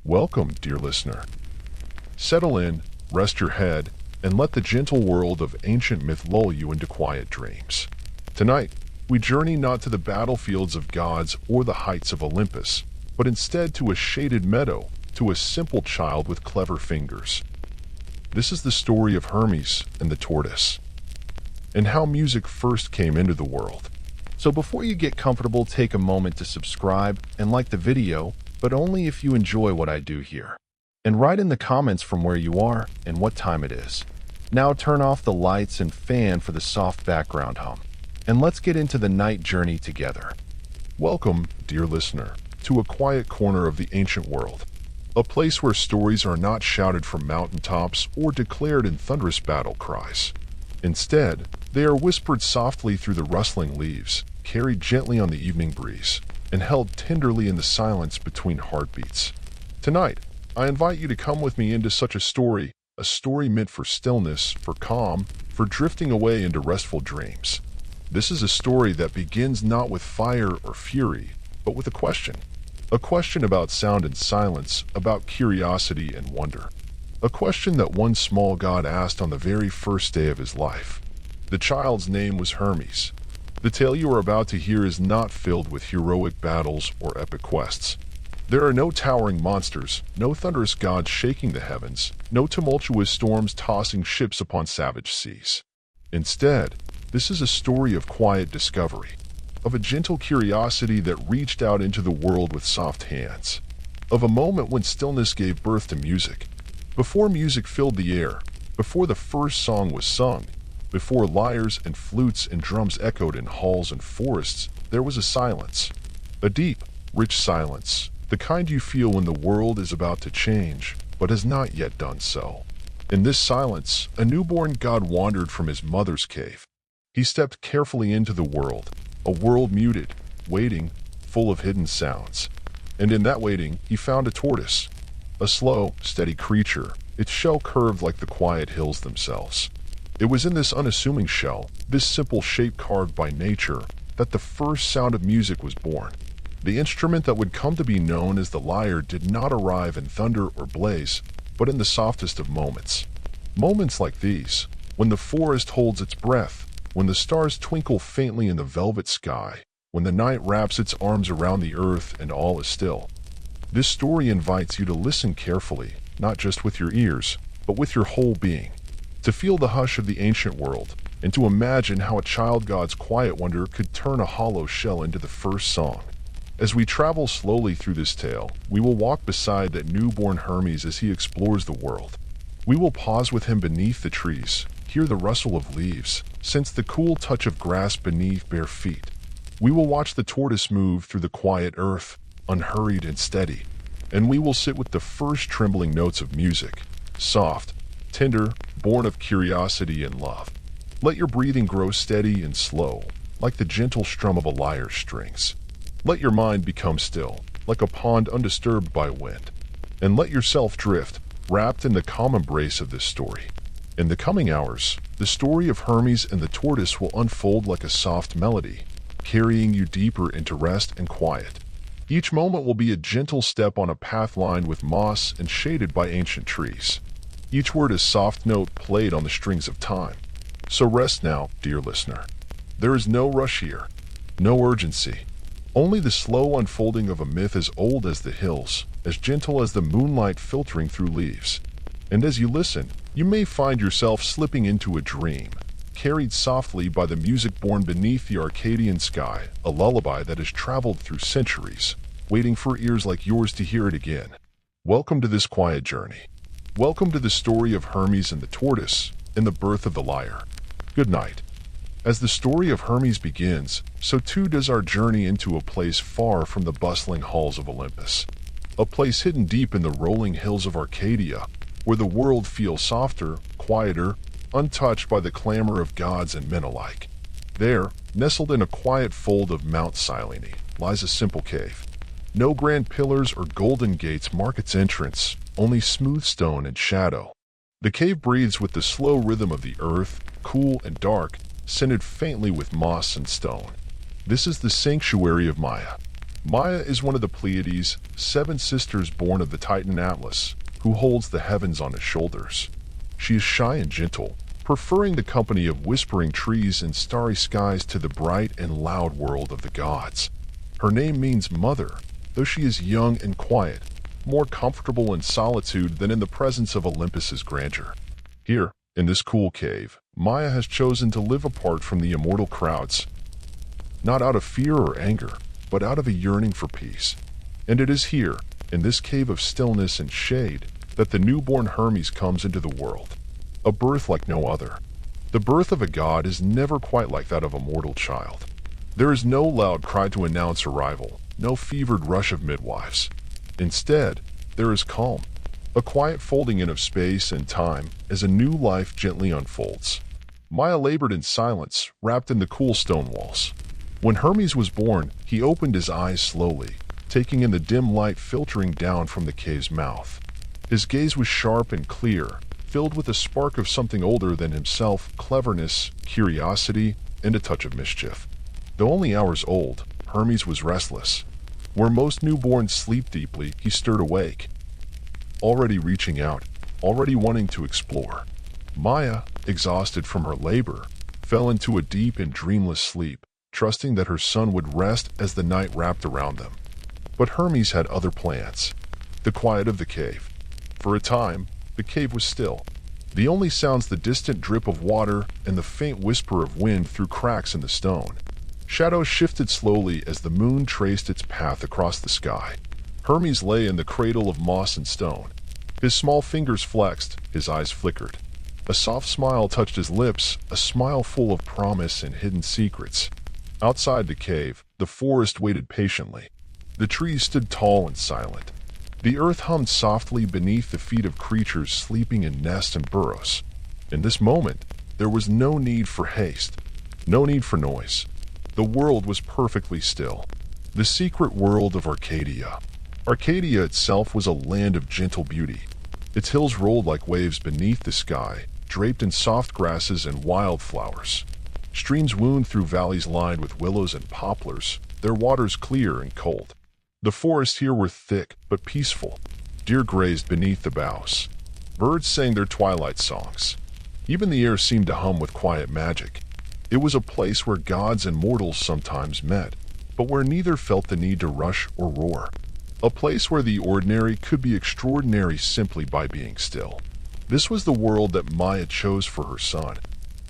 Welcome, dear listener. Settle in, rest your head, and let the gentle world of ancient myth lull you into quiet dreams. Tonight, we journey not to the battlefields of gods or the heights of Olympus, but instead to a shaded meadow, to a simple child with clever fingers. This is the story of Hermes and the tortoise, and how music first came into the world. So before you get comfortable, take a moment to subscribe and like the video, but only if you enjoy what I do here. And write in the comments from where you are and what time it is. Now turn off the lights and fan for the soft background hum. And let's get into the night journey together. Welcome, dear listener, to a quiet corner of the ancient world. A place where stories are not shouted from mountaintops or declared in thunderous battle cries. Instead, they are whispered softly through the rustling leaves, carried gently on the evening breeze, and held tenderly in the silence between heartbeats. Tonight, I invite you to come with me into such a story meant for stillness, for calm, for drifting away into restful dreams. This is a story that begins not with fire or fury, but with a question. A question about sound and silence, about curiosity and wonder. A question that one small god asked on the very first day of his life. The child's name was Hermes. The tale you are about to hear is not filled with heroic battles or epic quests. There are no towering monsters, no thunderous gods shaking the heavens, no tumultuous storms tossing ships upon savage seas. Instead, this is a story of quiet discovery, of a gentle curiosity that reached out into the world with soft hands, of a moment when stillness gave birth to music. Before music filled the air, before the first song was sung, before lyres and flutes and drums echoed in halls and forests, there was a silence. A deep, rich silence, the kind you feel when the world is about to change, but has not yet done so. In this silence, a newborn god wandered from his mother's cave. He stepped carefully into the world, a world muted, waiting, full of hidden sounds. And in that waiting, he found a tortoise. A slow, steady creature, its shell curved like the quiet hills themselves. It was in this unassuming shell, this simple shape carved by nature, that the first sound of music was born. The instrument that would come to be known as the lyre did not arrive in thunder or blaze, but in the softest of moments. Moments like these, when the forest holds its breath, when the stars twinkle faintly in the velvet sky, when the night wraps its arms around the earth and all is still. This story invites you to listen carefully, not just with your ears, but with your whole being. To feel the hush of the ancient world, and to imagine how a child god's quiet wonder could turn a hollow shell into the first song. As we travel slowly through this tale, we will walk beside that newborn Hermes as he explores the world. We will pause with him beneath the trees, hear the rustle of leaves, sense the cool touch of grass beneath bare feet. We will watch the tortoise move through the quiet earth, unhurried and steady, and we will sit with the first trembling notes of music, soft, tender, born of curiosity and love. Let your breathing grow steady and slow, like the gentle strum of a lyre's strings. Let your mind become still, like a pond undisturbed by wind. And let yourself drift, wrapped in the calm embrace of this story. In the coming hours, the story of Hermes and the tortoise will unfold like a soft melody, carrying you deeper into rest and quiet. Each moment will be a gentle step on a path lined with moss and shaded by ancient trees. Each word is soft note played on the strings of time. So rest now, dear listener. There is no rush here, no urgency. Only the slow unfolding of a myth as old as the hills, as gentle as the moonlight filtering through leaves. And as you listen, you may find yourself slipping into a dream, carried softly by the music born beneath the Arcadian sky, a lullaby that has traveled through centuries, waiting for ears like yours to hear it again. Welcome to this quiet journey. Welcome to the story of Hermes and the tortoise, and the birth of the lyre. Good night. As the story of Hermes begins, so too does our journey into a place far from the bustling halls of Olympus. A place hidden deep in the rolling hills of Arcadia, where the world feels softer, quieter, untouched by the clamor of gods and men alike. There, nestled in a quiet fold of Mount Silene, lies a simple cave. No grand pillars or golden gates mark its entrance, only smooth stone and shadow. The cave breathes with the slow rhythm of the earth, cool and dark, scented faintly with moss and stone. This is the sanctuary of Maya, Maya is one of the Pleiades, 7 sisters born of the Titan Atlas, who holds the heavens on his shoulders. She is shy and gentle, preferring the company of whispering trees and starry skies to the bright and loud world of the gods. Her name means mother, though she is young and quiet, more comfortable in solitude than in the presence of Olympus's grandeur. Here, in this cool cave, Maya has chosen to live apart from the immortal crowds, not out of fear or anger, but out of a yearning for peace. And it is here, in this cave of stillness and shade, that the newborn Hermes comes into the world. A birth like no other. The birth of a god is never quite like that of a mortal child. There is no loud cry to announce arrival, no fevered rush of midwives. Instead, there is calm, a quiet folding in of space and time as a new life gently unfolds. Maya labored in silence, wrapped in the cool stone walls. When Hermes was born, he opened his eyes slowly, taking in the dim light filtering down from the cave's mouth. His gaze was sharp and clear, filled with a spark of something older than himself, cleverness, curiosity, and a touch of mischief. Though only hours old, Hermes was restless. Where most newborns sleep deeply, he stirred awake, already reaching out, already wanting to explore. Maya, exhausted from her labor, fell into a deep and dreamless sleep, trusting that her son would rest as the night wrapped around them. But Hermes had other plans. The quiet of the cave. For a time, the cave was still. The only sounds the distant drip of water and the faint whisper of wind through cracks in the stone. Shadows shifted slowly as the moon traced its path across the sky. Hermes lay in the cradle of moss and stone. His small fingers flexed, his eyes flickered. A soft smile touched his lips, a smile full of promise and hidden secrets. Outside the cave, the forest waited patiently. The trees stood tall and silent. The earth hummed softly beneath the feet of creatures sleeping in nests and burrows. In this moment, there was no need for haste, no need for noise. The world was perfectly still. The secret world of Arcadia. Arcadia itself was a land of gentle beauty. Its hills rolled like waves beneath the sky, draped in soft grasses and wildflowers. Streams wound through valleys lined with willows and poplars, their waters clear and cold. The forests here were thick but peaceful. Deer grazed beneath the boughs. Birds sang their twilight songs. Even the air seemed to hum with quiet magic. It was a place where gods and mortals sometimes met, but where neither felt the need to rush or roar. A place where the ordinary could be extraordinary simply by being still. This was the world that Maya chose for her son.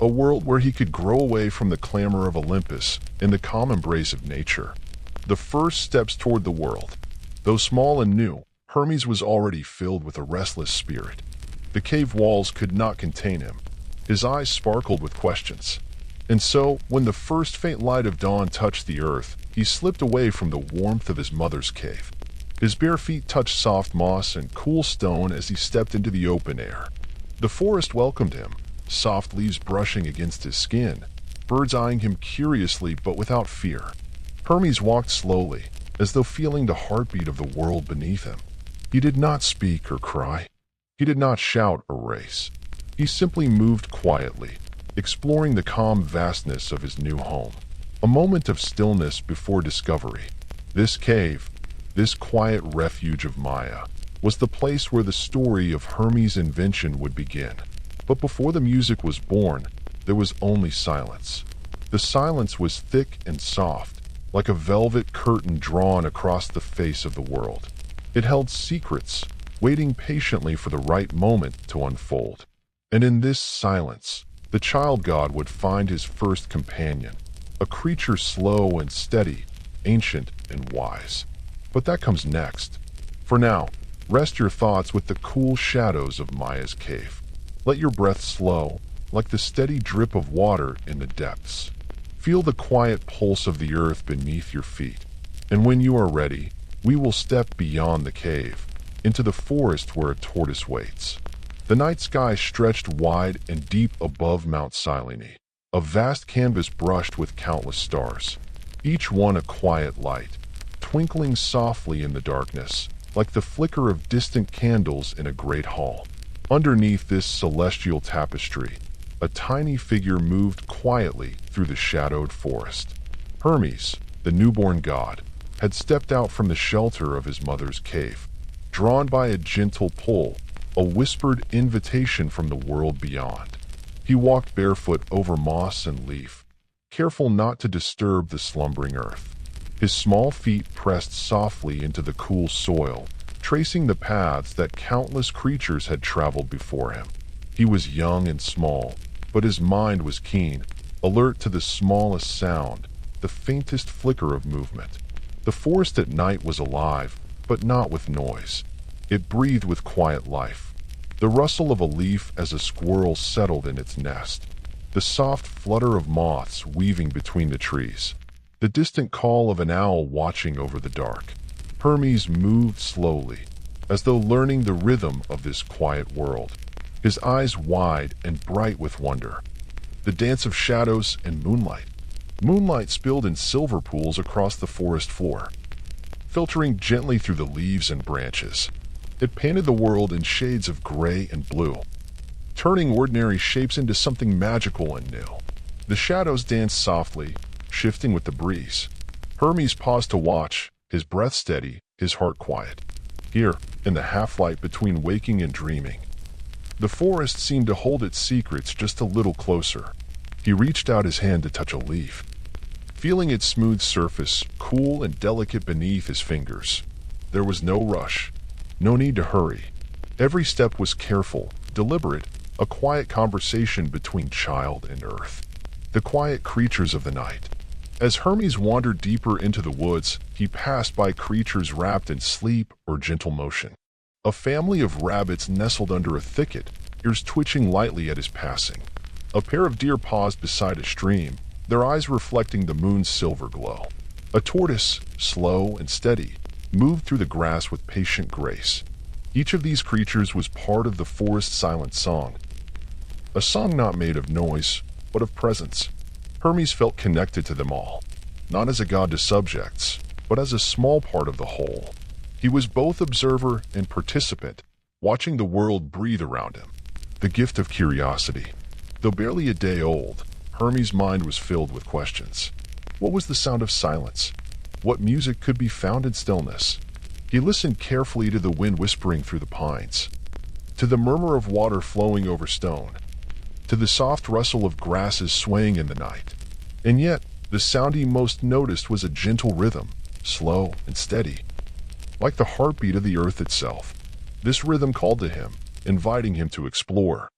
A world where he could grow away from the clamor of Olympus in the calm embrace of nature. The first steps toward the world. Though small and new, Hermes was already filled with a restless spirit. The cave walls could not contain him. His eyes sparkled with questions. And so, when the first faint light of dawn touched the earth, he slipped away from the warmth of his mother's cave. His bare feet touched soft moss and cool stone as he stepped into the open air. The forest welcomed him, soft leaves brushing against his skin, birds eyeing him curiously but without fear. Hermes walked slowly, as though feeling the heartbeat of the world beneath him. He did not speak or cry. He did not shout or race. He simply moved quietly, exploring the calm vastness of his new home. A moment of stillness before discovery. This cave, this quiet refuge of Maya, was the place where the story of Hermes' invention would begin. But before the music was born, there was only silence. The silence was thick and soft, like a velvet curtain drawn across the face of the world. It held secrets, waiting patiently for the right moment to unfold. And in this silence, the child god would find his first companion, a creature slow and steady, ancient and wise. But that comes next. For now, rest your thoughts with the cool shadows of Maya's cave. Let your breath slow, like the steady drip of water in the depths. Feel the quiet pulse of the earth beneath your feet. And when you are ready, we will step beyond the cave, into the forest where a tortoise waits. The night sky stretched wide and deep above Mount Silene, a vast canvas brushed with countless stars, each one a quiet light, twinkling softly in the darkness, like the flicker of distant candles in a great hall. Underneath this celestial tapestry, a tiny figure moved quietly through the shadowed forest. Hermes, the newborn god, had stepped out from the shelter of his mother's cave, drawn by a gentle pull, a whispered invitation from the world beyond. He walked barefoot over moss and leaf, careful not to disturb the slumbering earth. His small feet pressed softly into the cool soil, tracing the paths that countless creatures had traveled before him. He was young and small, but his mind was keen, alert to the smallest sound, the faintest flicker of movement. The forest at night was alive, but not with noise. It breathed with quiet life. The rustle of a leaf as a squirrel settled in its nest, the soft flutter of moths weaving between the trees, the distant call of an owl watching over the dark. Hermes moved slowly, as though learning the rhythm of this quiet world, his eyes wide and bright with wonder. The dance of shadows and moonlight. Moonlight spilled in silver pools across the forest floor, filtering gently through the leaves and branches. It painted the world in shades of gray and blue, turning ordinary shapes into something magical and new. The shadows danced softly, shifting with the breeze. Hermes paused to watch, his breath steady, his heart quiet. Here, in the half-light between waking and dreaming, the forest seemed to hold its secrets just a little closer. He reached out his hand to touch a leaf, feeling its smooth surface, cool and delicate beneath his fingers. There was no rush, no need to hurry. Every step was careful, deliberate, a quiet conversation between child and earth, the quiet creatures of the night. As Hermes wandered deeper into the woods, he passed by creatures wrapped in sleep or gentle motion. A family of rabbits nestled under a thicket, ears twitching lightly at his passing. A pair of deer paused beside a stream, their eyes reflecting the moon's silver glow. A tortoise, slow and steady, moved through the grass with patient grace. Each of these creatures was part of the forest's silent song, a song not made of noise, but of presence. Hermes felt connected to them all, not as a god to subjects, but as a small part of the whole. He was both observer and participant, watching the world breathe around him. The gift of curiosity. Though barely a day old, Hermes' mind was filled with questions. What was the sound of silence? What music could be found in stillness? He listened carefully to the wind whispering through the pines, to the murmur of water flowing over stone, to the soft rustle of grasses swaying in the night. And yet, the sound he most noticed was a gentle rhythm, slow and steady, like the heartbeat of the earth itself. This rhythm called to him, inviting him to explore,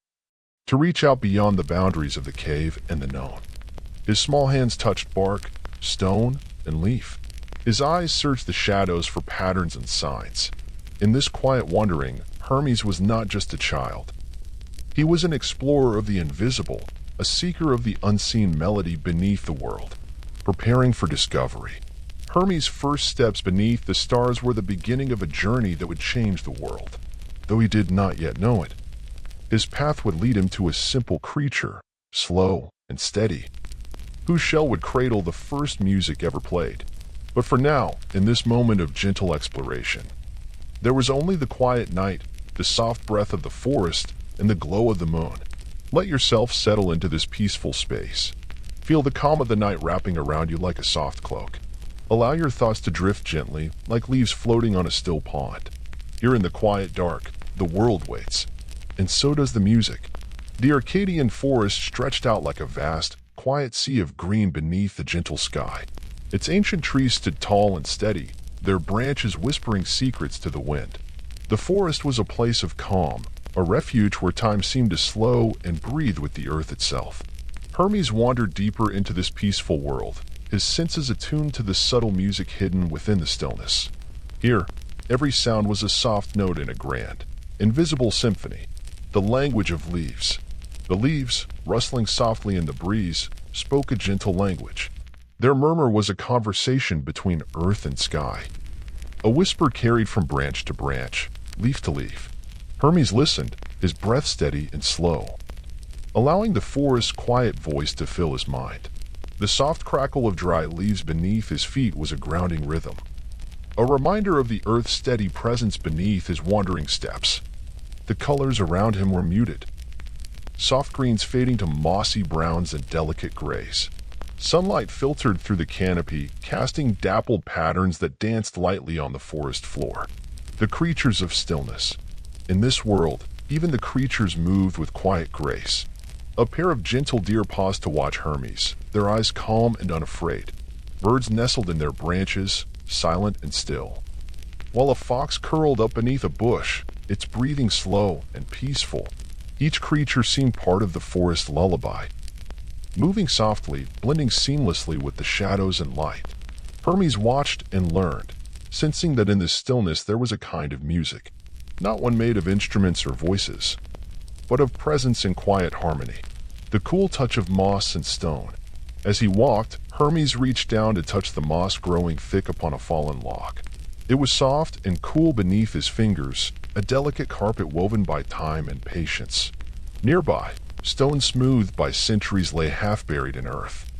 to reach out beyond the boundaries of the cave and the known. His small hands touched bark, stone, and leaf. His eyes searched the shadows for patterns and signs. In this quiet wandering, Hermes was not just a child. He was an explorer of the invisible, a seeker of the unseen melody beneath the world, preparing for discovery. Hermes' first steps beneath the stars were the beginning of a journey that would change the world, though he did not yet know it. His path would lead him to a simple creature, slow and steady, whose shell would cradle the first music ever played. But for now, in this moment of gentle exploration, there was only the quiet night, the soft breath of the forest, and the glow of the moon. Let yourself settle into this peaceful space. Feel the calm of the night wrapping around you like a soft cloak. Allow your thoughts to drift gently, like leaves floating on a still pond. Here in the quiet dark, the world waits, and so does the music. The Arcadian forest stretched out like a vast, quiet sea of green beneath the gentle sky. Its ancient trees stood tall and steady, their branches whispering secrets to the wind. The forest was a place of calm, a refuge where time seemed to slow and breathe with the earth itself. Hermes wandered deeper into this peaceful world, his senses attuned to the subtle music hidden within the stillness. Here, every sound was a soft note in a grand, invisible symphony, the language of leaves. The leaves, rustling softly in the breeze, spoke a gentle language. Their murmur was a conversation between earth and sky, a whisper carried from branch to branch, leaf to leaf. Hermes listened, his breath steady and slow, allowing the forest's quiet voice to fill his mind. The soft crackle of dry leaves beneath his feet was a grounding rhythm, a reminder of the earth's steady presence beneath his wandering steps. The colors around him were muted, soft greens fading to mossy browns and delicate grays. Sunlight filtered through the canopy, casting dappled patterns that danced lightly on the forest floor. The creatures of stillness. In this world, even the creatures moved with quiet grace. A pair of gentle deer paused to watch Hermes, their eyes calm and unafraid. Birds nestled in their branches, silent and still. While a fox curled up beneath a bush, its breathing slow and peaceful. Each creature seemed part of the forest lullaby, moving softly, blending seamlessly with the shadows and light. Hermes watched and learned, sensing that in this stillness there was a kind of music, not one made of instruments or voices, but of presence and quiet harmony. The cool touch of moss and stone. As he walked, Hermes reached down to touch the moss growing thick upon a fallen log. It was soft and cool beneath his fingers, a delicate carpet woven by time and patience. Nearby, stones smoothed by centuries lay half buried in earth,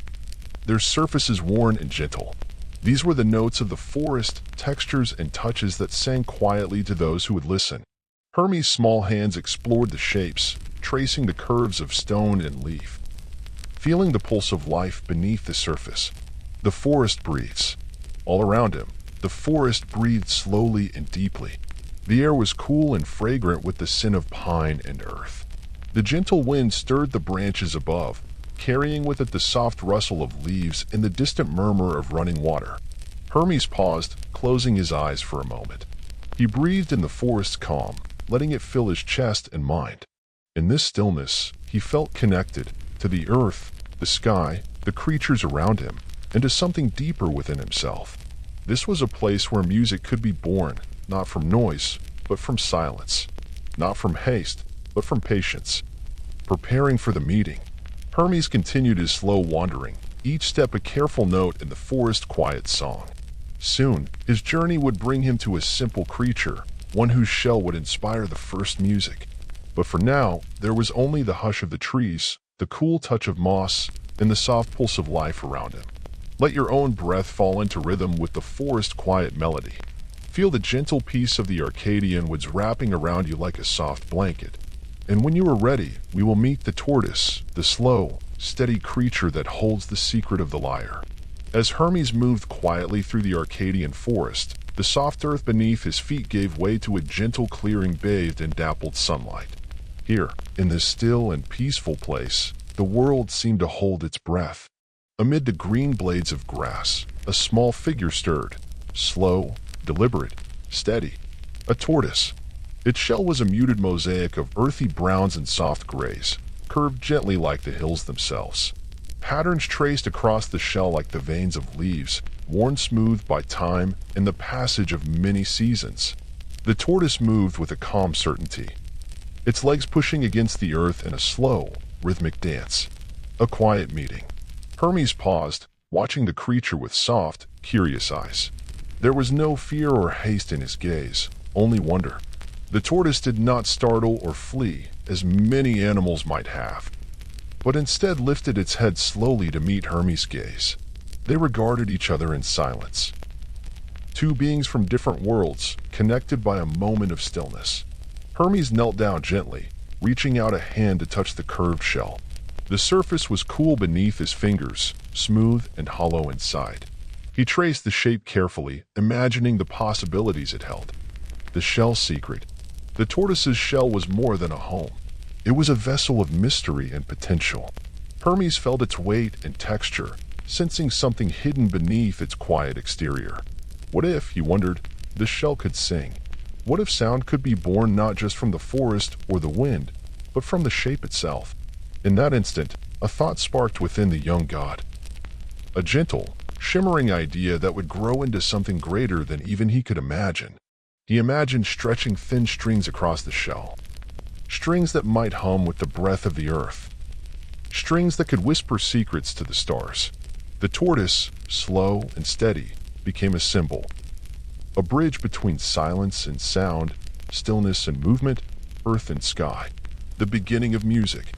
their surfaces worn and gentle. These were the notes of the forest, textures and touches that sang quietly to those who would listen. Hermes' small hands explored the shapes, tracing the curves of stone and leaf, feeling the pulse of life beneath the surface. The forest breathes. All around him, the forest breathed slowly and deeply. The air was cool and fragrant with the scent of pine and earth. The gentle wind stirred the branches above, carrying with it the soft rustle of leaves and the distant murmur of running water. Hermes paused, closing his eyes for a moment. He breathed in the forest's calm, letting it fill his chest and mind. In this stillness, he felt connected to the earth, the sky, the creatures around him, and to something deeper within himself. This was a place where music could be born, not from noise, but from silence. Not from haste, but from patience. Preparing for the meeting, Hermes continued his slow wandering, each step a careful note in the forest's quiet song. Soon, his journey would bring him to a simple creature, one whose shell would inspire the first music. But for now, there was only the hush of the trees, the cool touch of moss, and the soft pulse of life around him. Let your own breath fall into rhythm with the forest's quiet melody. Feel the gentle peace of the Arcadian woods wrapping around you like a soft blanket. And when you are ready, we will meet the tortoise, the slow, steady creature that holds the secret of the lyre. As Hermes moved quietly through the Arcadian forest, the soft earth beneath his feet gave way to a gentle clearing bathed in dappled sunlight. Here, in this still and peaceful place, the world seemed to hold its breath. Amid the green blades of grass, a small figure stirred, slow, deliberate, steady. A tortoise. Its shell was a muted mosaic of earthy browns and soft grays, curved gently like the hills themselves. Patterns traced across the shell like the veins of leaves, worn smooth by time and the passage of many seasons. The tortoise moved with a calm certainty, its legs pushing against the earth in a slow, rhythmic dance. A quiet meeting. Hermes paused, watching the creature with soft, curious eyes. There was no fear or haste in his gaze, only wonder. The tortoise did not startle or flee, as many animals might have, but instead lifted its head slowly to meet Hermes' gaze. They regarded each other in silence. Two beings from different worlds, connected by a moment of stillness. Hermes knelt down gently, reaching out a hand to touch the curved shell. The surface was cool beneath his fingers, smooth and hollow inside. He traced the shape carefully, imagining the possibilities it held. The shell's secret. The tortoise's shell was more than a home. It was a vessel of mystery and potential. Hermes felt its weight and texture, sensing something hidden beneath its quiet exterior. What if, he wondered, the shell could sing? What if sound could be born not just from the forest or the wind, but from the shape itself? In that instant, a thought sparked within the young god. A gentle, shimmering idea that would grow into something greater than even he could imagine. He imagined stretching thin strings across the shell. Strings that might hum with the breath of the earth. Strings that could whisper secrets to the stars. The tortoise, slow and steady, became a symbol. A bridge between silence and sound, stillness and movement, earth and sky. The beginning of music.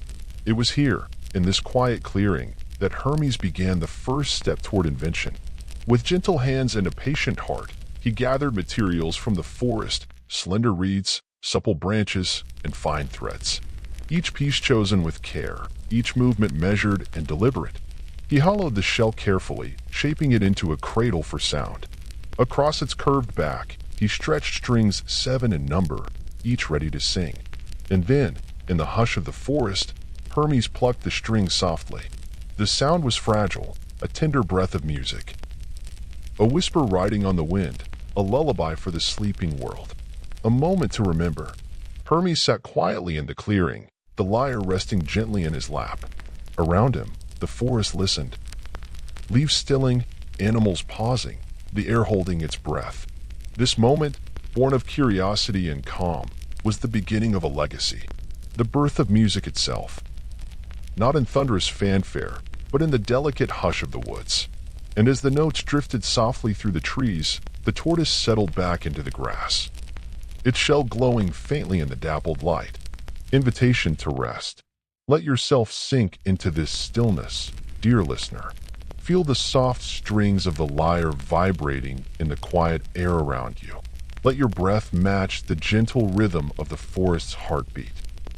It was here, in this quiet clearing, that Hermes began the first step toward invention. With gentle hands and a patient heart, he gathered materials from the forest, slender reeds, supple branches, and fine threads. Each piece chosen with care, each movement measured and deliberate. He hollowed the shell carefully, shaping it into a cradle for sound. Across its curved back, he stretched strings 7 in number, each ready to sing. And then, in the hush of the forest, Hermes plucked the strings softly. The sound was fragile, a tender breath of music. A whisper riding on the wind, a lullaby for the sleeping world. A moment to remember. Hermes sat quietly in the clearing, the lyre resting gently in his lap. Around him, the forest listened. Leaves stilling, animals pausing, the air holding its breath. This moment, born of curiosity and calm, was the beginning of a legacy, the birth of music itself. Not in thunderous fanfare, but in the delicate hush of the woods. And as the notes drifted softly through the trees, the tortoise settled back into the grass, its shell glowing faintly in the dappled light. Invitation to rest. Let yourself sink into this stillness, dear listener. Feel the soft strings of the lyre vibrating in the quiet air around you. Let your breath match the gentle rhythm of the forest's heartbeat.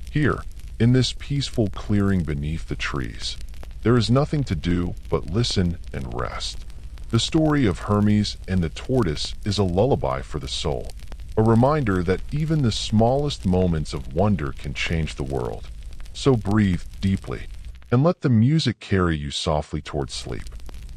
Here, in this peaceful clearing beneath the trees, there is nothing to do but listen and rest. The story of Hermes and the tortoise is a lullaby for the soul, a reminder that even the smallest moments of wonder can change the world. So breathe deeply, and let the music carry you softly towards sleep.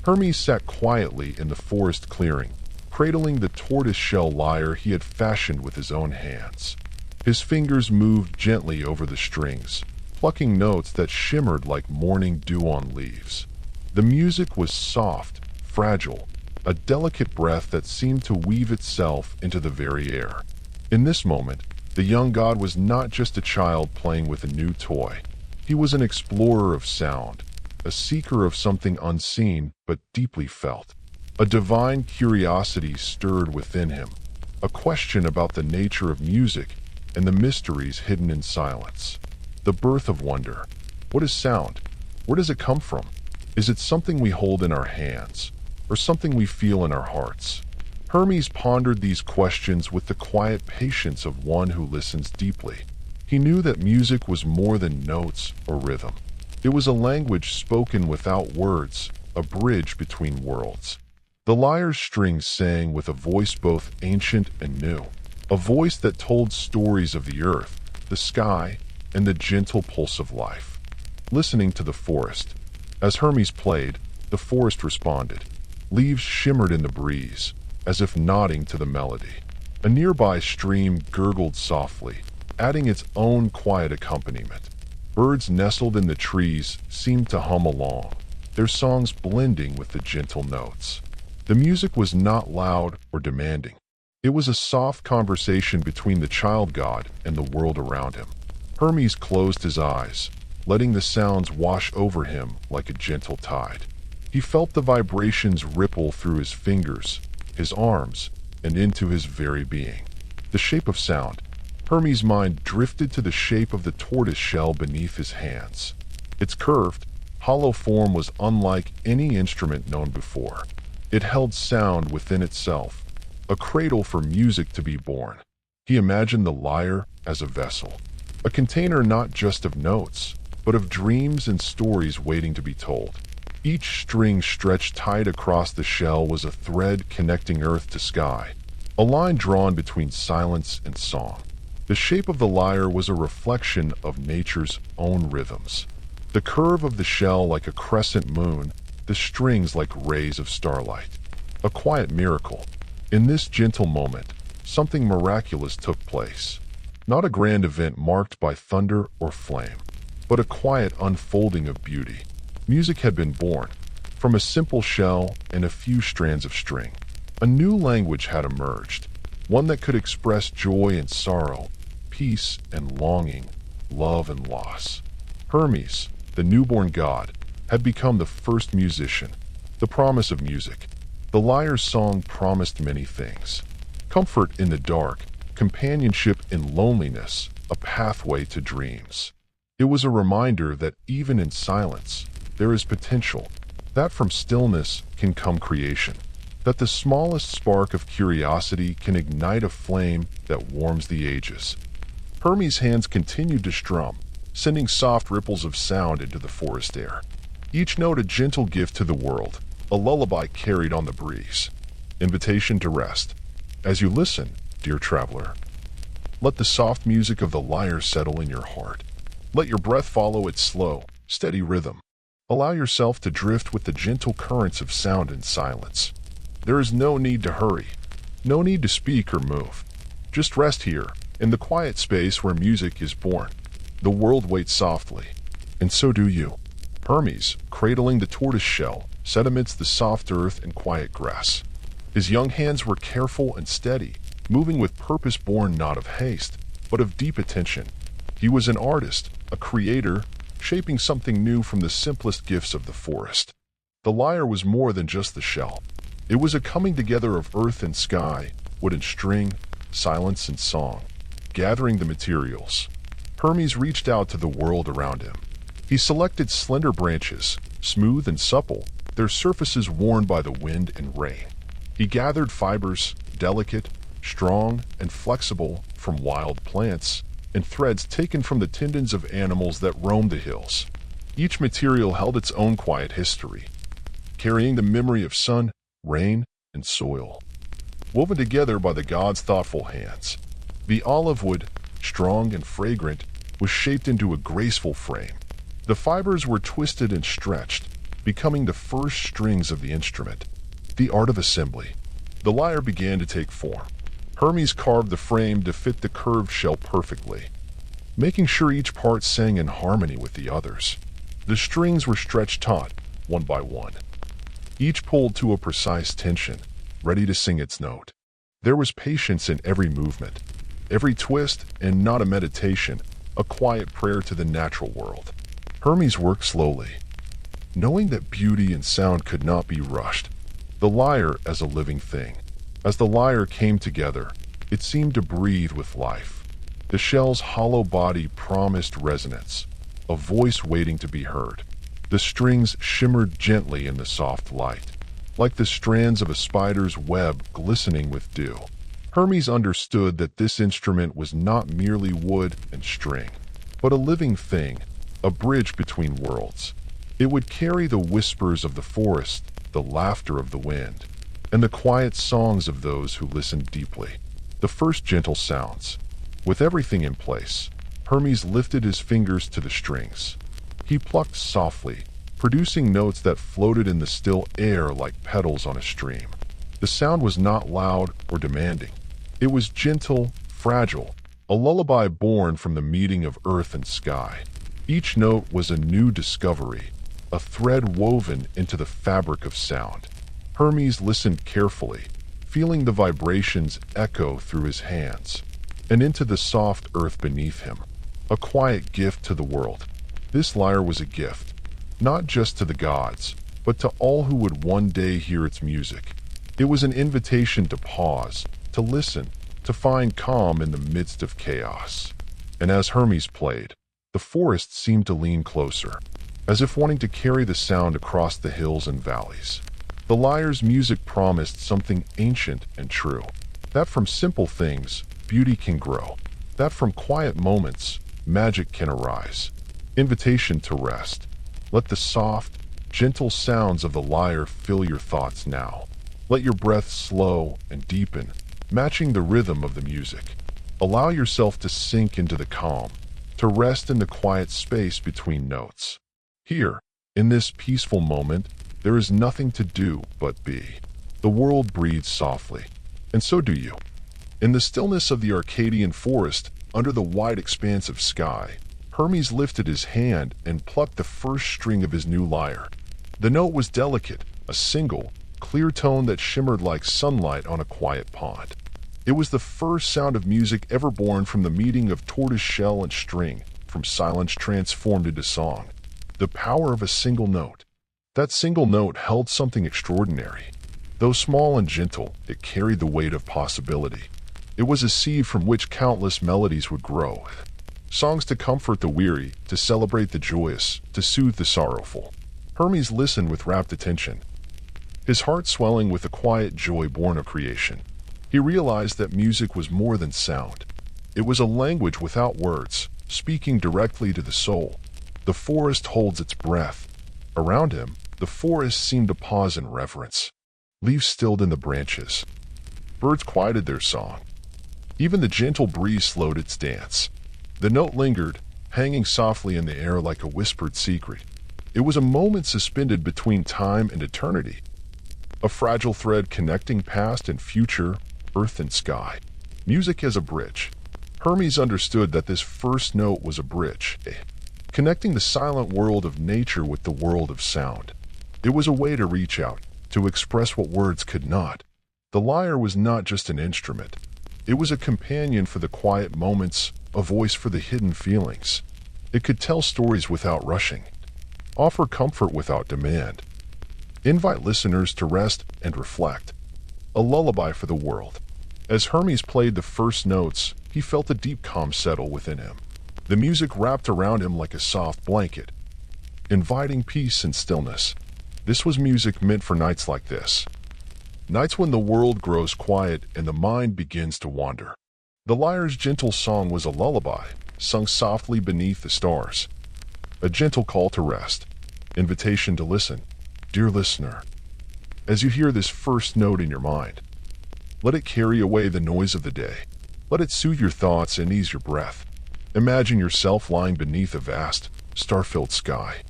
Hermes sat quietly in the forest clearing, cradling the tortoise-shell lyre he had fashioned with his own hands. His fingers moved gently over the strings, plucking notes that shimmered like morning dew on leaves. The music was soft, fragile, a delicate breath that seemed to weave itself into the very air. In this moment, the young god was not just a child playing with a new toy. He was an explorer of sound, a seeker of something unseen but deeply felt. A divine curiosity stirred within him, a question about the nature of music and the mysteries hidden in silence. The birth of wonder. What is sound? Where does it come from? Is it something we hold in our hands, or something we feel in our hearts? Hermes pondered these questions with the quiet patience of one who listens deeply. He knew that music was more than notes or rhythm. It was a language spoken without words, a bridge between worlds. The lyre's strings sang with a voice both ancient and new, a voice that told stories of the earth, the sky, and the gentle pulse of life. Listening to the forest. As Hermes played, the forest responded. Leaves shimmered in the breeze, as if nodding to the melody. A nearby stream gurgled softly, adding its own quiet accompaniment. Birds nestled in the trees seemed to hum along, their songs blending with the gentle notes. The music was not loud or demanding. It was a soft conversation between the child god and the world around him. Hermes closed his eyes, letting the sounds wash over him like a gentle tide. He felt the vibrations ripple through his fingers, his arms, and into his very being. The shape of sound. Hermes' mind drifted to the shape of the tortoise shell beneath his hands. Its curved, hollow form was unlike any instrument known before. It held sound within itself, a cradle for music to be born. He imagined the lyre as a vessel, a container not just of notes, but of dreams and stories waiting to be told. Each string stretched tight across the shell was a thread connecting earth to sky, a line drawn between silence and song. The shape of the lyre was a reflection of nature's own rhythms. The curve of the shell like a crescent moon, the strings like rays of starlight. A quiet miracle. In this gentle moment, something miraculous took place. Not a grand event marked by thunder or flame, but a quiet unfolding of beauty. Music had been born, from a simple shell and a few strands of string. A new language had emerged, one that could express joy and sorrow, peace and longing, love and loss. Hermes, the newborn god, had become the first musician, the promise of music. The lyre's song promised many things. Comfort in the dark, companionship in loneliness, a pathway to dreams. It was a reminder that even in silence, there is potential, that from stillness can come creation, that the smallest spark of curiosity can ignite a flame that warms the ages. Hermes' hands continued to strum, sending soft ripples of sound into the forest air. each note a gentle gift to the world, a lullaby carried on the breeze. Invitation to rest. As you listen, dear traveler, let the soft music of the lyre settle in your heart. Let your breath follow its slow, steady rhythm. Allow yourself to drift with the gentle currents of sound and silence. There is no need to hurry, no need to speak or move. Just rest here, in the quiet space where music is born. The world waits softly, and so do you. Hermes, cradling the tortoise shell, sat amidst the soft earth and quiet grass. His young hands were careful and steady, moving with purpose born not of haste, but of deep attention. He was an artist, a creator, shaping something new from the simplest gifts of the forest. The lyre was more than just the shell. It was a coming together of earth and sky, wood and string, silence and song. Gathering the materials, Hermes reached out to the world around him. He selected slender branches, smooth and supple, their surfaces worn by the wind and rain. He gathered fibers, delicate, strong, and flexible, from wild plants, and threads taken from the tendons of animals that roamed the hills. Each material held its own quiet history, carrying the memory of sun, rain, and soil. Woven together by the gods' thoughtful hands, the olive wood, strong and fragrant, was shaped into a graceful frame. The fibers were twisted and stretched, becoming the first strings of the instrument. The art of assembly. The lyre began to take form. Hermes carved the frame to fit the curved shell perfectly, making sure each part sang in harmony with the others. The strings were stretched taut, one by one, each pulled to a precise tension, ready to sing its note. There was patience in every movement, every twist, and not a meditation, a quiet prayer to the natural world. Hermes worked slowly, knowing that beauty and sound could not be rushed. The lyre as a living thing. As the lyre came together, it seemed to breathe with life. The shell's hollow body promised resonance, a voice waiting to be heard. The strings shimmered gently in the soft light, like the strands of a spider's web glistening with dew. Hermes understood that this instrument was not merely wood and string, but a living thing, a bridge between worlds. It would carry the whispers of the forest, the laughter of the wind, and the quiet songs of those who listened deeply. The first gentle sounds. With everything in place, Hermes lifted his fingers to the strings. He plucked softly, producing notes that floated in the still air like petals on a stream. The sound was not loud or demanding. It was gentle, fragile, a lullaby born from the meeting of earth and sky. Each note was a new discovery, a thread woven into the fabric of sound. Hermes listened carefully, feeling the vibrations echo through his hands and into the soft earth beneath him. A quiet gift to the world. This lyre was a gift, not just to the gods, but to all who would one day hear its music. It was an invitation to pause, to listen, to find calm in the midst of chaos. And as Hermes played, the forest seemed to lean closer, as if wanting to carry the sound across the hills and valleys. The lyre's music promised something ancient and true, that from simple things, beauty can grow, that from quiet moments, magic can arise. Invitation to rest. Let the soft, gentle sounds of the lyre fill your thoughts now. Let your breath slow and deepen, matching the rhythm of the music. Allow yourself to sink into the calm, to rest in the quiet space between notes. Here, in this peaceful moment, there is nothing to do but be. The world breathes softly, and so do you. In the stillness of the Arcadian forest, under the wide expanse of sky, Hermes lifted his hand and plucked the first string of his new lyre. The note was delicate, a single, clear tone that shimmered like sunlight on a quiet pond. It was the first sound of music ever born from the meeting of tortoise shell and string, from silence transformed into song. The power of a single note. That single note held something extraordinary. Though small and gentle, it carried the weight of possibility. It was a seed from which countless melodies would grow. Songs to comfort the weary, to celebrate the joyous, to soothe the sorrowful. Hermes listened with rapt attention, his heart swelling with a quiet joy born of creation. He realized that music was more than sound. It was a language without words, speaking directly to the soul. The forest holds its breath. Around him, the forest seemed to pause in reverence. Leaves stilled in the branches. Birds quieted their song. Even the gentle breeze slowed its dance. The note lingered, hanging softly in the air like a whispered secret. It was a moment suspended between time and eternity. A fragile thread connecting past and future, earth and sky. Music as a bridge. Hermes understood that this first note was a bridge, connecting the silent world of nature with the world of sound. It was a way to reach out, to express what words could not. The lyre was not just an instrument. It was a companion for the quiet moments, a voice for the hidden feelings. It could tell stories without rushing, offer comfort without demand, invite listeners to rest and reflect. A lullaby for the world. As Hermes played the first notes, he felt a deep calm settle within him. The music wrapped around him like a soft blanket, inviting peace and stillness. This was music meant for nights like this. Nights when the world grows quiet and the mind begins to wander. The lyre's gentle song was a lullaby, sung softly beneath the stars. A gentle call to rest, invitation to listen. Dear listener, as you hear this first note in your mind, let it carry away the noise of the day. Let it soothe your thoughts and ease your breath. Imagine yourself lying beneath a vast, star-filled sky.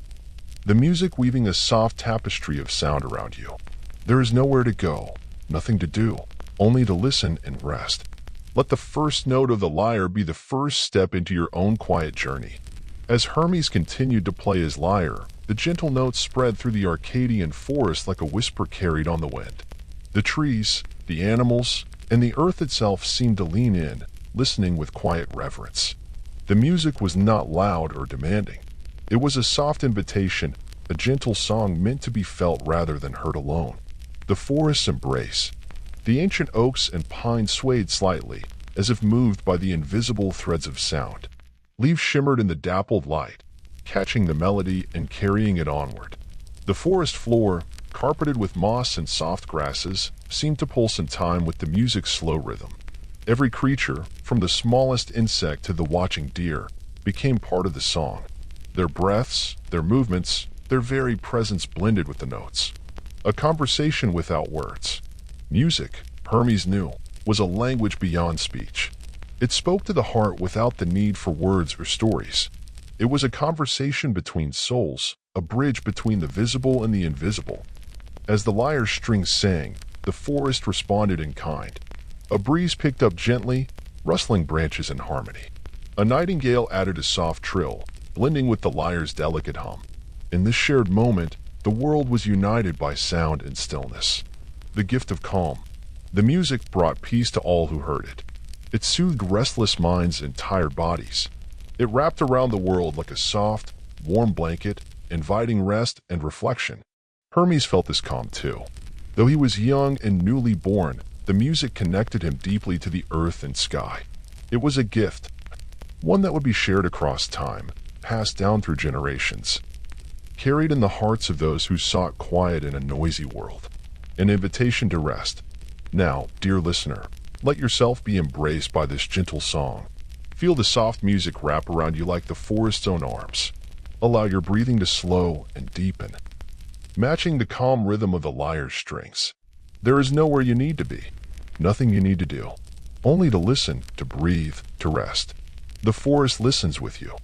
The music weaving a soft tapestry of sound around you. There is nowhere to go, nothing to do, only to listen and rest. Let the first note of the lyre be the first step into your own quiet journey. As Hermes continued to play his lyre, the gentle notes spread through the Arcadian forest like a whisper carried on the wind. The trees, the animals, and the earth itself seemed to lean in, listening with quiet reverence. The music was not loud or demanding. It was a soft invitation, a gentle song meant to be felt rather than heard alone. The forest's embrace. The ancient oaks and pines swayed slightly, as if moved by the invisible threads of sound. Leaves shimmered in the dappled light, catching the melody and carrying it onward. The forest floor, carpeted with moss and soft grasses, seemed to pulse in time with the music's slow rhythm. Every creature, from the smallest insect to the watching deer, became part of the song. Their breaths, their movements, their very presence blended with the notes. A conversation without words. Music, Hermes knew, was a language beyond speech. It spoke to the heart without the need for words or stories. It was a conversation between souls, a bridge between the visible and the invisible. As the lyre's strings sang, the forest responded in kind. A breeze picked up gently, rustling branches in harmony. A nightingale added a soft trill, blending with the lyre's delicate hum. In this shared moment, the world was united by sound and stillness. The gift of calm. The music brought peace to all who heard it. It soothed restless minds and tired bodies. It wrapped around the world like a soft, warm blanket, inviting rest and reflection. Hermes felt this calm too. Though he was young and newly born, the music connected him deeply to the earth and sky. It was a gift, one that would be shared across time, passed down through generations, carried in the hearts of those who sought quiet in a noisy world. An invitation to rest. Now, dear listener, let yourself be embraced by this gentle song. Feel the soft music wrap around you like the forest's own arms. Allow your breathing to slow and deepen, matching the calm rhythm of the lyre's strings. There is nowhere you need to be, nothing you need to do, only to listen, to breathe, to rest. The forest listens with you,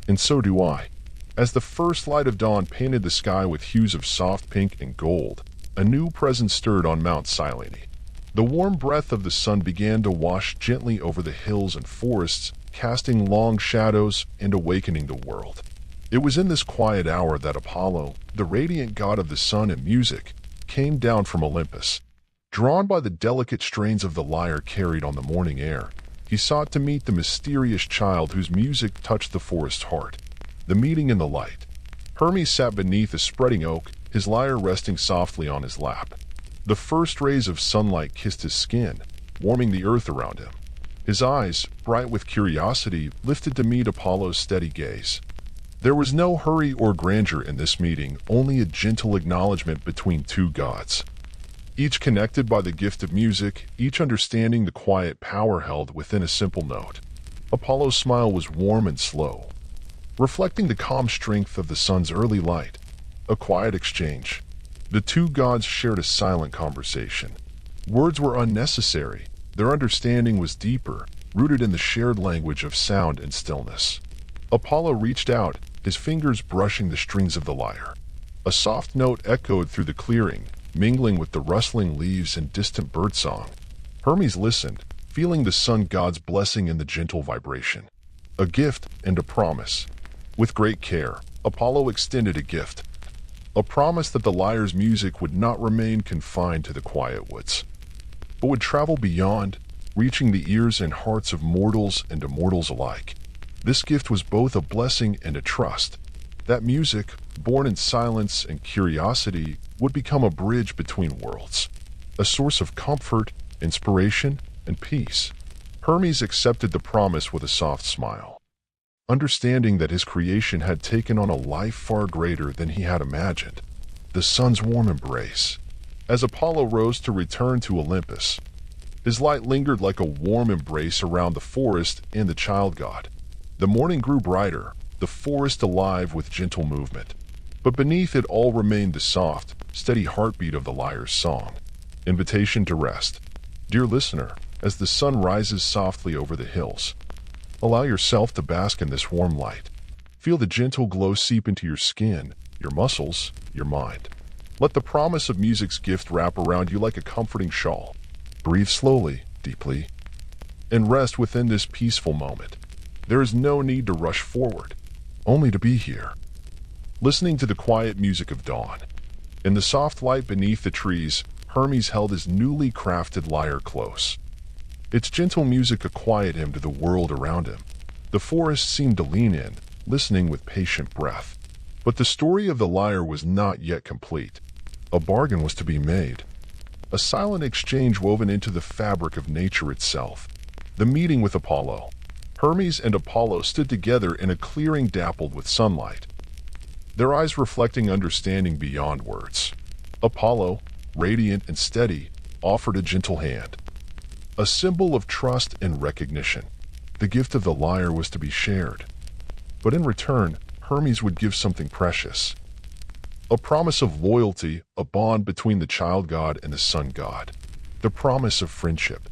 and so do I. As the first light of dawn painted the sky with hues of soft pink and gold, a new presence stirred on Mount Silene. The warm breath of the sun began to wash gently over the hills and forests, casting long shadows and awakening the world. It was in this quiet hour that Apollo, the radiant god of the sun and music, came down from Olympus. Drawn by the delicate strains of the lyre carried on the morning air, he sought to meet the mysterious child whose music touched the forest's heart. The meeting in the light. Hermes sat beneath a spreading oak, his lyre resting softly on his lap. The first rays of sunlight kissed his skin, warming the earth around him. His eyes, bright with curiosity, lifted to meet Apollo's steady gaze. There was no hurry or grandeur in this meeting, only a gentle acknowledgement between two gods. Each connected by the gift of music, each understanding the quiet power held within a simple note. Apollo's smile was warm and slow, reflecting the calm strength of the sun's early light. A quiet exchange. The two gods shared a silent conversation. Words were unnecessary. Their understanding was deeper, rooted in the shared language of sound and stillness. Apollo reached out, his fingers brushing the strings of the lyre. A soft note echoed through the clearing, mingling with the rustling leaves and distant birdsong. Hermes listened, feeling the sun god's blessing in the gentle vibration. A gift and a promise. With great care, Apollo extended a gift. A promise that the lyre's music would not remain confined to the quiet woods, but would travel beyond, reaching the ears and hearts of mortals and immortals alike. This gift was both a blessing and a trust. That music, born in silence and curiosity, would become a bridge between worlds, a source of comfort, inspiration, and peace. Hermes accepted the promise with a soft smile, understanding that his creation had taken on a life far greater than he had imagined. The sun's warm embrace. As Apollo rose to return to Olympus, his light lingered like a warm embrace around the forest and the child god. The morning grew brighter, the forest alive with gentle movement. But beneath it all remained the soft, steady heartbeat of the lyre's song. Invitation to rest. Dear listener, as the sun rises softly over the hills, allow yourself to bask in this warm light. Feel the gentle glow seep into your skin, your muscles, your mind. Let the promise of music's gift wrap around you like a comforting shawl. Breathe slowly, deeply, and rest within this peaceful moment. There is no need to rush forward, only to be here, listening to the quiet music of dawn. In the soft light beneath the trees, Hermes held his newly crafted lyre close. Its gentle music quieted him to the world around him. The forest seemed to lean in, listening with patient breath. But the story of the lyre was not yet complete. A bargain was to be made. A silent exchange woven into the fabric of nature itself. The meeting with Apollo. Hermes and Apollo stood together in a clearing dappled with sunlight, their eyes reflecting understanding beyond words. Apollo, radiant and steady, offered a gentle hand, a symbol of trust and recognition. The gift of the lyre was to be shared, but in return, Hermes would give something precious. A promise of loyalty, a bond between the child god and the sun god. The promise of friendship.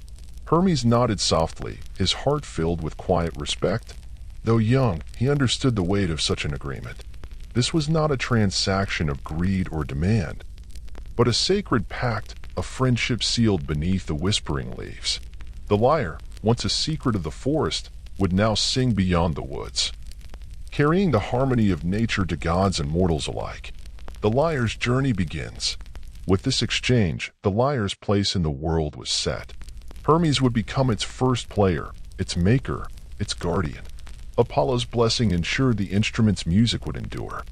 Hermes nodded softly, his heart filled with quiet respect. Though young, he understood the weight of such an agreement. This was not a transaction of greed or demand, but a sacred pact, a friendship sealed beneath the whispering leaves. The lyre, once a secret of the forest, would now sing beyond the woods, carrying the harmony of nature to gods and mortals alike. The lyre's journey begins. With this exchange, the lyre's place in the world was set. Hermes would become its first player, its maker, its guardian. Apollo's blessing ensured the instrument's music would endure,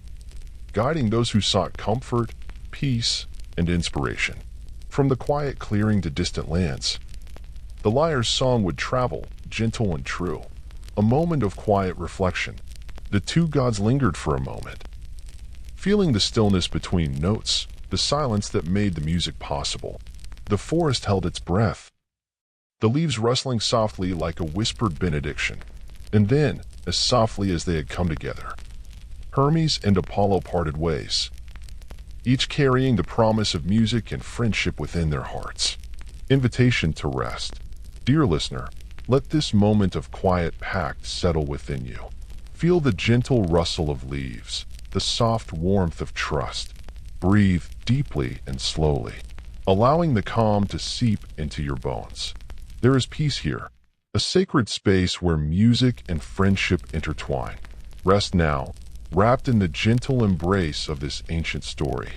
guiding those who sought comfort, peace, and inspiration. From the quiet clearing to distant lands, the lyre's song would travel, gentle and true. A moment of quiet reflection. The two gods lingered for a moment, feeling the stillness between notes, the silence that made the music possible. The forest held its breath, the leaves rustling softly like a whispered benediction. And then, as softly as they had come together, Hermes and Apollo parted ways, each carrying the promise of music and friendship within their hearts. Invitation to rest. Dear listener, let this moment of quiet pact settle within you. Feel the gentle rustle of leaves, the soft warmth of trust. Breathe deeply and slowly, allowing the calm to seep into your bones. There is peace here, a sacred space where music and friendship intertwine. Rest now, wrapped in the gentle embrace of this ancient story.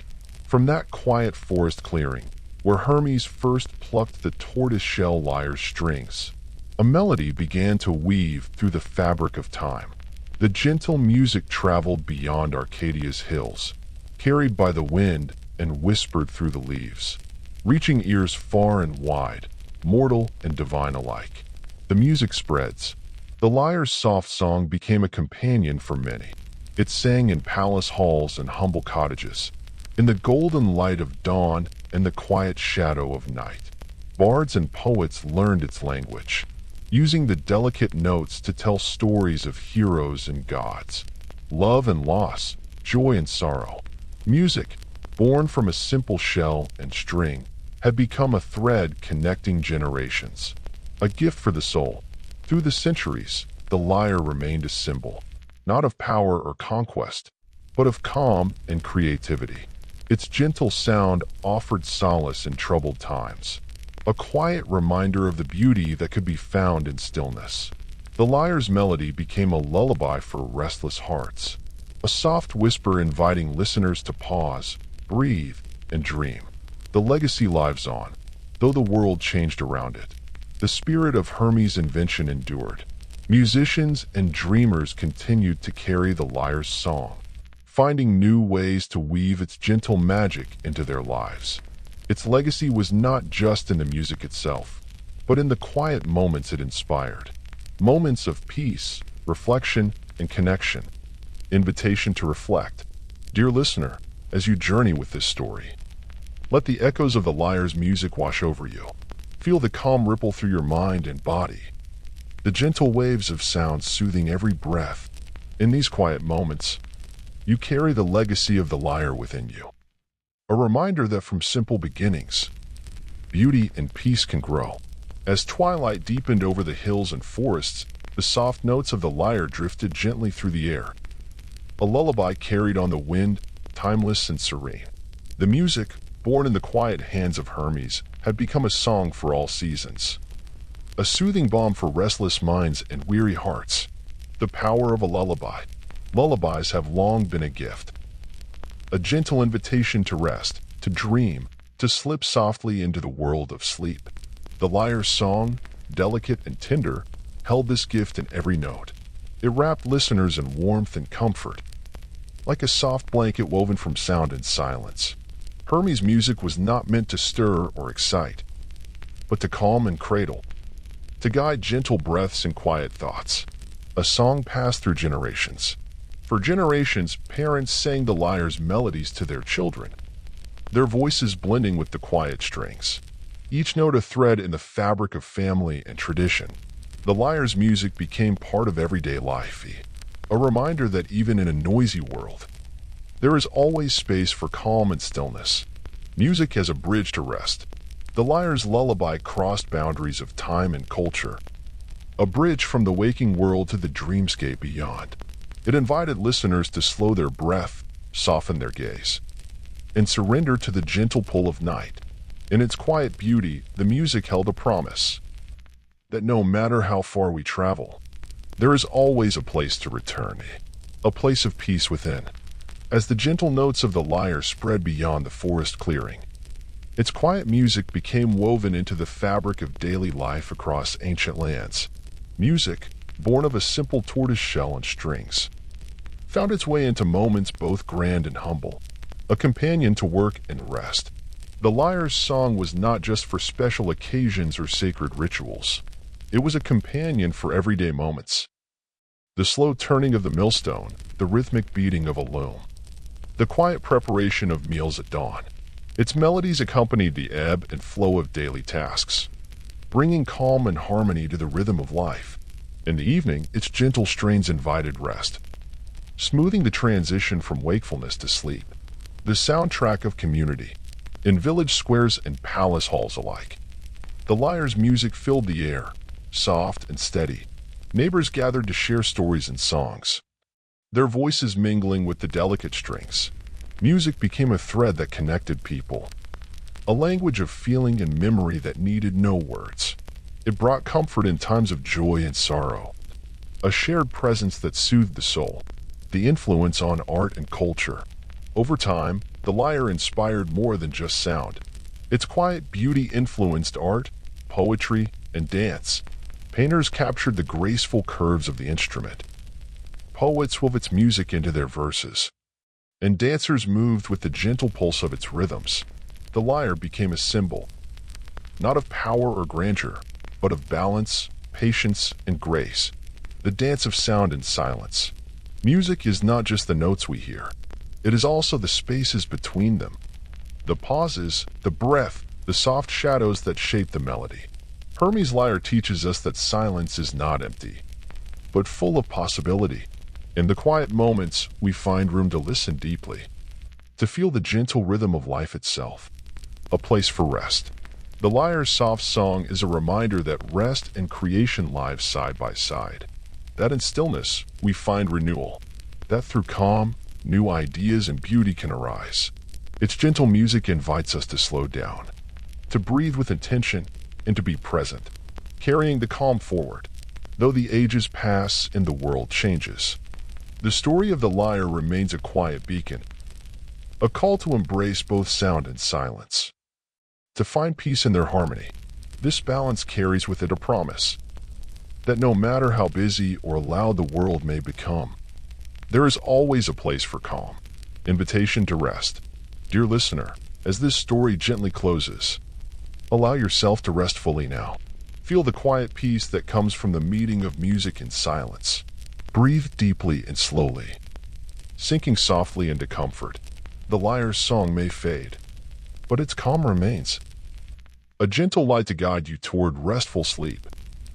From that quiet forest clearing, where Hermes first plucked the tortoise-shell lyre's strings, a melody began to weave through the fabric of time. The gentle music traveled beyond Arcadia's hills, carried by the wind and whispered through the leaves, reaching ears far and wide, mortal and divine alike. The music spreads. The lyre's soft song became a companion for many. It sang in palace halls and humble cottages, in the golden light of dawn and the quiet shadow of night. Bards and poets learned its language, using the delicate notes to tell stories of heroes and gods, love and loss, joy and sorrow. Music, born from a simple shell and string, had become a thread connecting generations, a gift for the soul. Through the centuries, the lyre remained a symbol, not of power or conquest, but of calm and creativity. Its gentle sound offered solace in troubled times, a quiet reminder of the beauty that could be found in stillness. The lyre's melody became a lullaby for restless hearts, a soft whisper inviting listeners to pause, breathe, and dream. The legacy lives on, though the world changed around it. The spirit of Hermes' invention endured. Musicians and dreamers continued to carry the lyre's song, finding new ways to weave its gentle magic into their lives. Its legacy was not just in the music itself, but in the quiet moments it inspired. Moments of peace, reflection, and connection. Invitation to reflect. Dear listener, as you journey with this story, let the echoes of the lyre's music wash over you. Feel the calm ripple through your mind and body, the gentle waves of sound soothing every breath. In these quiet moments, you carry the legacy of the lyre within you. A reminder that from simple beginnings, beauty and peace can grow. As twilight deepened over the hills and forests, the soft notes of the lyre drifted gently through the air. A lullaby carried on the wind, timeless and serene. The music, born in the quiet hands of Hermes, had become a song for all seasons. A soothing balm for restless minds and weary hearts. The power of a lullaby. Lullabies have long been a gift. A gentle invitation to rest, to dream, to slip softly into the world of sleep. The lyre's song, delicate and tender, held this gift in every note. It wrapped listeners in warmth and comfort, like a soft blanket woven from sound and silence. Hermes' music was not meant to stir or excite, but to calm and cradle, to guide gentle breaths and quiet thoughts. A song passed through generations. For generations, parents sang the lyre's melodies to their children, their voices blending with the quiet strings, each note a thread in the fabric of family and tradition. The lyre's music became part of everyday life, a reminder that even in a noisy world, there is always space for calm and stillness. Music as a bridge to rest. The lyre's lullaby crossed boundaries of time and culture, a bridge from the waking world to the dreamscape beyond. It invited listeners to slow their breath, soften their gaze, and surrender to the gentle pull of night. In its quiet beauty, the music held a promise that no matter how far we travel, there is always a place to return, a place of peace within. As the gentle notes of the lyre spread beyond the forest clearing, its quiet music became woven into the fabric of daily life across ancient lands. Music, born of a simple tortoise shell and strings, found its way into moments both grand and humble, a companion to work and rest. The lyre's song was not just for special occasions or sacred rituals. It was a companion for everyday moments. The slow turning of the millstone, the rhythmic beating of a loom, the quiet preparation of meals at dawn. Its melodies accompanied the ebb and flow of daily tasks, bringing calm and harmony to the rhythm of life. In the evening, its gentle strains invited rest, smoothing the transition from wakefulness to sleep. The soundtrack of community, in village squares and palace halls alike. The lyre's music filled the air, soft and steady. Neighbors gathered to share stories and songs, their voices mingling with the delicate strings. Music became a thread that connected people, a language of feeling and memory that needed no words. It brought comfort in times of joy and sorrow, a shared presence that soothed the soul. The influence on art and culture. Over time, the lyre inspired more than just sound. Its quiet beauty influenced art, poetry, and dance. Painters captured the graceful curves of the instrument. Poets wove its music into their verses, and dancers moved with the gentle pulse of its rhythms. The lyre became a symbol, not of power or grandeur, but of balance, patience, and grace. The dance of sound and silence. Music is not just the notes we hear. It is also the spaces between them, the pauses, the breath, the soft shadows that shape the melody. Hermes' lyre teaches us that silence is not empty, but full of possibility. In the quiet moments, we find room to listen deeply, to feel the gentle rhythm of life itself. A place for rest. The Lyre's soft song is a reminder that rest and creation live side by side. That in stillness we find renewal. That through calm, new ideas and beauty can arise. Its gentle music invites us to slow down, to breathe with intention, and to be present, carrying the calm forward. Though the ages pass and the world changes, the story of the lyre remains a quiet beacon, a call to embrace both sound and silence, to find peace in their harmony. This balance carries with it a promise that no matter how busy or loud the world may become, there is always a place for calm, invitation to rest. Dear listener, as this story gently closes, allow yourself to rest fully now. Feel the quiet peace that comes from the meeting of music and silence. Breathe deeply and slowly, sinking softly into comfort. The lyre's song may fade, but its calm remains, a gentle light to guide you toward restful sleep.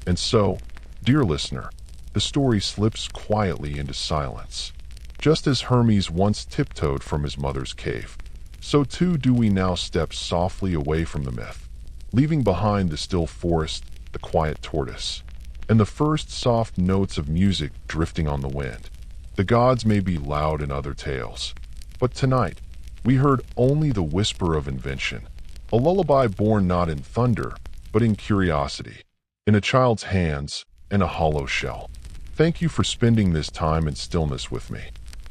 And so, dear listener, the story slips quietly into silence. Just as Hermes once tiptoed from his mother's cave, so too do we now step softly away from the myth, leaving behind the still forest, the quiet tortoise, and the first soft notes of music drifting on the wind. The gods may be loud in other tales, but tonight we heard only the whisper of invention, a lullaby born not in thunder, but in curiosity, in a child's hands and a hollow shell. Thank you for spending this time in stillness with me.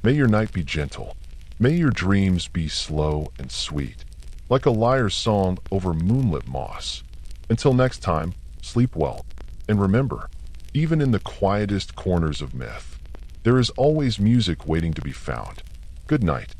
May your night be gentle. May your dreams be slow and sweet, like a lyre's song over moonlit moss. Until next time, sleep well. And remember, even in the quietest corners of myth, there is always music waiting to be found. Good night.